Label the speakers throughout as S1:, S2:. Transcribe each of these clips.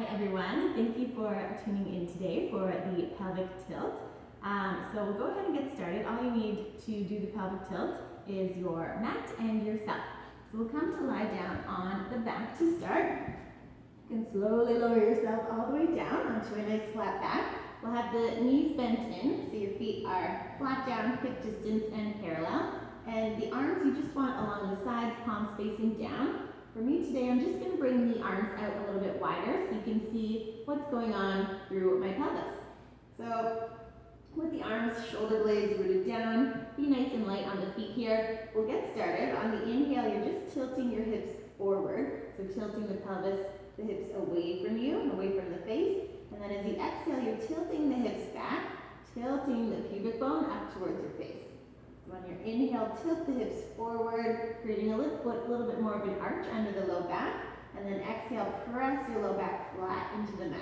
S1: Hi everyone, thank you for tuning in today for the pelvic tilt. So we'll go ahead and get started. All you need to do the pelvic tilt is your mat and yourself. So we'll come to lie down on the back to start. You can slowly lower yourself all the way down onto a nice flat back. We'll have the knees bent in, so your feet are flat down, hip distance and parallel. And the arms you just want along the sides, palms facing down. For me today, I'm just going to bring the arms out a little bit wider so you can see what's going on through my pelvis. So with the arms, shoulder blades rooted down, be nice and light on the feet here. We'll get started. On the inhale, you're just tilting your hips forward. So tilting the pelvis, the hips away from you, away from the face. And then as you exhale, you're tilting the hips back, tilting the pubic bone up towards your face. So on your inhale, tilt the hips forward, creating a little bit more of an arch under the low back. And then exhale, press your low back flat into the mat.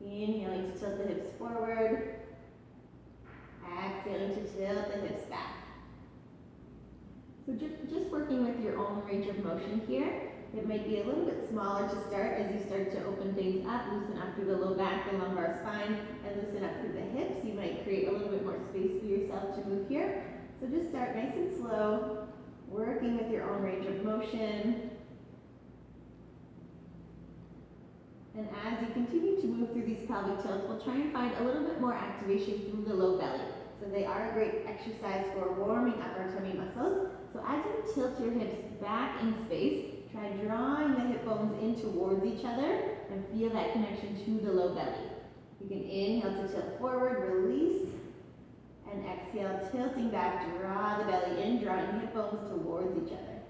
S1: Inhaling to tilt the hips forward. Exhaling to tilt the hips back. So just working with your own range of motion here. It might be a little bit smaller to start as you start to open things up, loosen up through the low back, the lumbar spine, and loosen up through the hips. You might create a little bit more space for yourself to move here. So just start nice and slow, working with your own range of motion. And as you continue to move through these pelvic tilts, we'll try and find a little bit more activation through the low belly. So they are a great exercise for warming up our tummy muscles. So as you tilt your hips back in space, try drawing the hip bones in towards each other and feel that connection to the low belly. You can inhale to tilt forward, release, and exhale, tilting back, draw the belly in, drawing hip bones towards each other.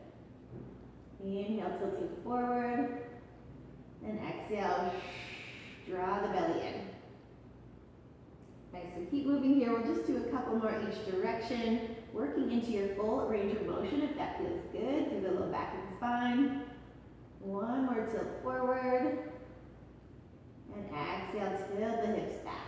S1: Inhale, tilting forward, and exhale, draw the belly in. Nice, so keep moving here. We'll just do a couple more each direction, working into your full range of motion if that feels good, through the low back and spine. One more tilt forward, and exhale, tilt the hips back.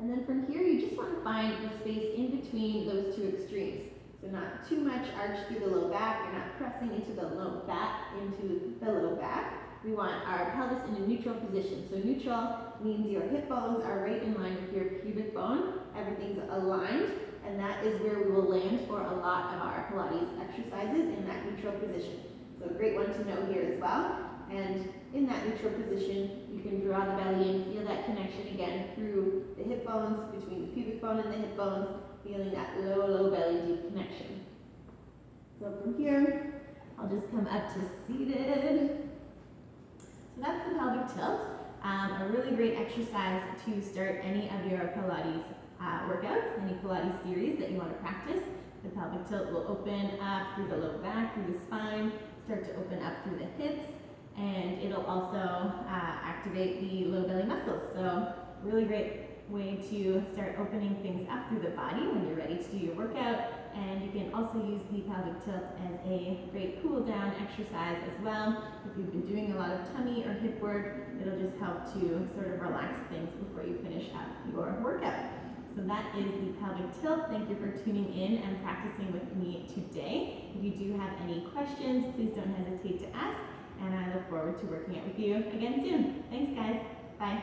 S1: And then from here, you just want to find the space in between those two extremes. So not too much arch through the low back, you're not pressing into the low back. We want our pelvis in a neutral position. So neutral means your hip bones are right in line with your pubic bone. Everything's aligned, and that is where we will land for a lot of our Pilates exercises, in that neutral position. So a great one to know here as well. And in that neutral position, you can draw the belly in, feel that connection again through the hip bones, between the pubic bone and the hip bones, feeling that low belly deep connection. So from here, I'll just come up to seated. So that's the pelvic tilt, a really great exercise to start any of your Pilates workouts, any Pilates series that you want to practice. The pelvic tilt will open up through the low back, through the spine, start to open up through the hips, and it'll also activate the low belly muscles. So really great way to start opening things up through the body when you're ready to do your workout. And you can also use the pelvic tilt as a great cool down exercise as well. If you've been doing a lot of tummy or hip work, it'll just help to sort of relax things before you finish up your workout. So that is the pelvic tilt. Thank you for tuning in and practicing with me today. If you do have any questions, please don't hesitate to ask, and I look forward to working out with you again soon. Thanks guys, bye.